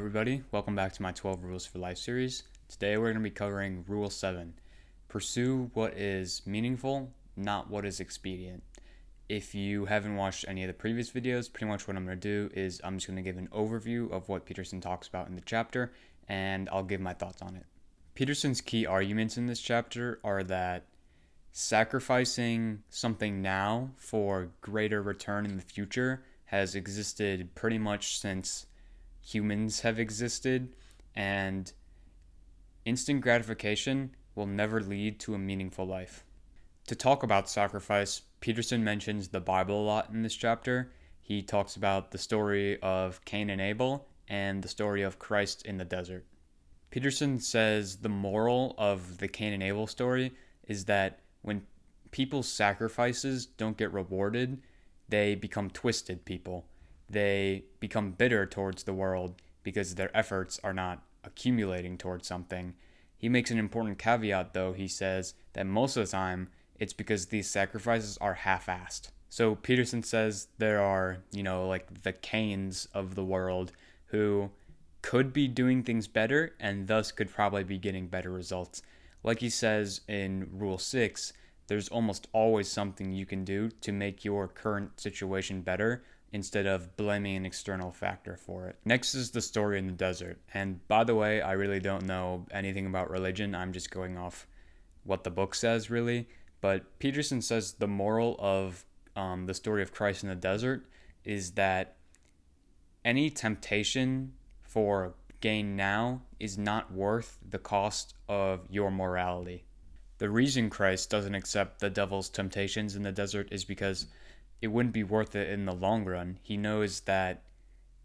everybody. Welcome back to my 12 Rules for Life series. Today, we're going to be covering Rule 7. Pursue what is meaningful, not what is expedient. If you haven't watched any of the previous videos, pretty much what I'm going to do is I'm just going to give an overview of what Peterson talks about in the chapter, and I'll give my thoughts on it. Peterson's key arguments in this chapter are that sacrificing something now for greater return in the future has existed pretty much since humans have existed, and instant gratification will never lead to a meaningful life. To talk about sacrifice, Peterson mentions the Bible a lot in this chapter. He talks about the story of Cain and Abel and the story of Christ in the desert. Peterson says the moral of the Cain and Abel story is that when people's sacrifices don't get rewarded, they become twisted people. They become bitter towards the world because their efforts are not accumulating towards something. He makes an important caveat, though. He says that most of the time it's because these sacrifices are half-assed. So Peterson says there are, like the Cains of the world who could be doing things better and thus could probably be getting better results. Like he says in Rule 6, there's almost always something you can do to make your current situation better instead of blaming an external factor for it. Next is the story in the desert. And by the way, I really don't know anything about religion. I'm just going off what the book says, really. But Peterson says the moral of the story of Christ in the desert is that any temptation for gain now is not worth the cost of your morality. The reason Christ doesn't accept the devil's temptations in the desert is because it wouldn't be worth it in the long run. He knows that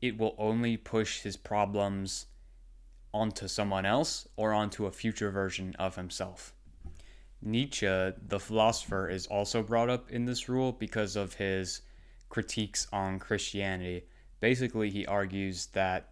it will only push his problems onto someone else or onto a future version of himself. Nietzsche, the philosopher, is also brought up in this rule because of his critiques on Christianity. Basically, he argues that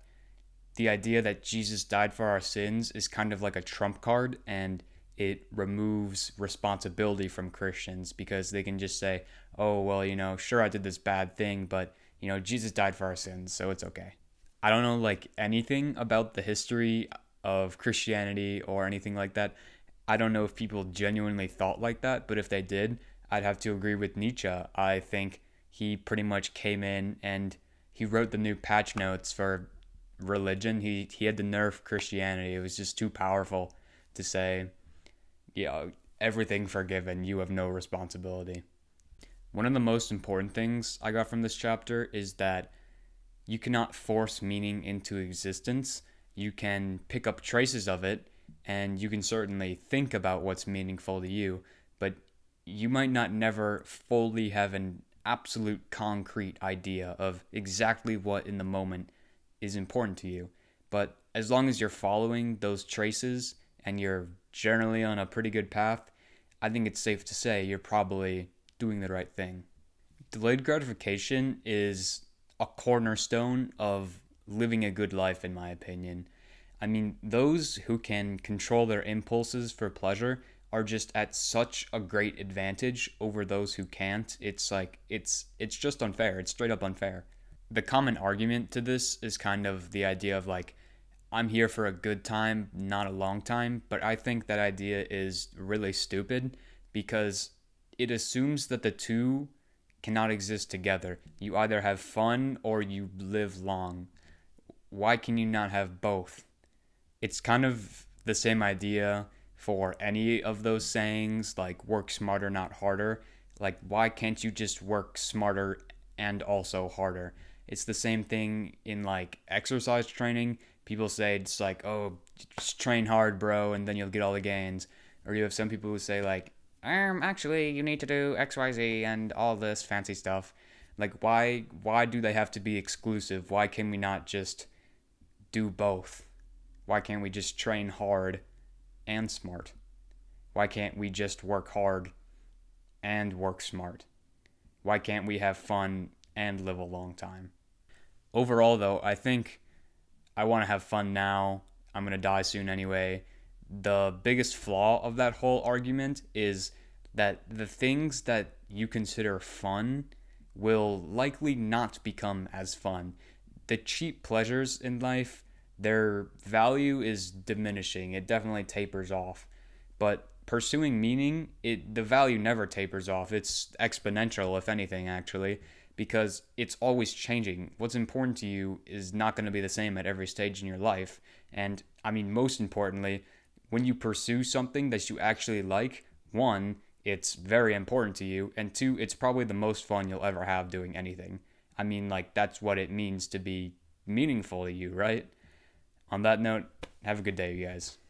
the idea that Jesus died for our sins is kind of like a trump card, and it removes responsibility from Christians because they can just say, oh, well, sure, I did this bad thing, but, Jesus died for our sins, so it's okay. I don't know, anything about the history of Christianity or anything like that. I don't know if people genuinely thought like that, but if they did, I'd have to agree with Nietzsche. I think he pretty much came in and he wrote the new patch notes for religion. He had to nerf Christianity. It was just too powerful to say, everything forgiven, you have no responsibility. One of the most important things I got from this chapter is that you cannot force meaning into existence. You can pick up traces of it, and you can certainly think about what's meaningful to you, but you might not never fully have an absolute concrete idea of exactly what in the moment is important to you. But as long as you're following those traces and you're generally on a pretty good path, I think it's safe to say you're probably doing the right thing. Delayed gratification is a cornerstone of living a good life, in my opinion. I mean, those who can control their impulses for pleasure are just at such a great advantage over those who can't. It's just unfair. It's straight up unfair. The common argument to this is kind of the idea of I'm here for a good time, not a long time, but I think that idea is really stupid because it assumes that the two cannot exist together. You either have fun or you live long. Why can you not have both? It's kind of the same idea for any of those sayings, like work smarter, not harder. Why can't you just work smarter and also harder? It's the same thing in exercise training. People say it's oh, just train hard, bro, and then you'll get all the gains. Or you have some people who say actually you need to do XYZ and all this fancy stuff. Why do they have to be exclusive? Why can we not just do both? Why can't we just train hard and smart? Why can't we just work hard and work smart? Why can't we have fun and live a long time? Overall, though, I think I want to have fun now. I'm going to die soon anyway. The biggest flaw of that whole argument is that the things that you consider fun will likely not become as fun. The cheap pleasures in life their value is diminishing. It definitely tapers off. But pursuing meaning, the value never tapers off. It's exponential, if anything, actually, because it's always changing. What's important to you is not going to be the same at every stage in your life. And I mean, most importantly, when you pursue something that you actually like, one, it's very important to you, and two, it's probably the most fun you'll ever have doing anything. I mean, like, that's what it means to be meaningful to you, right? On that note, have a good day, you guys.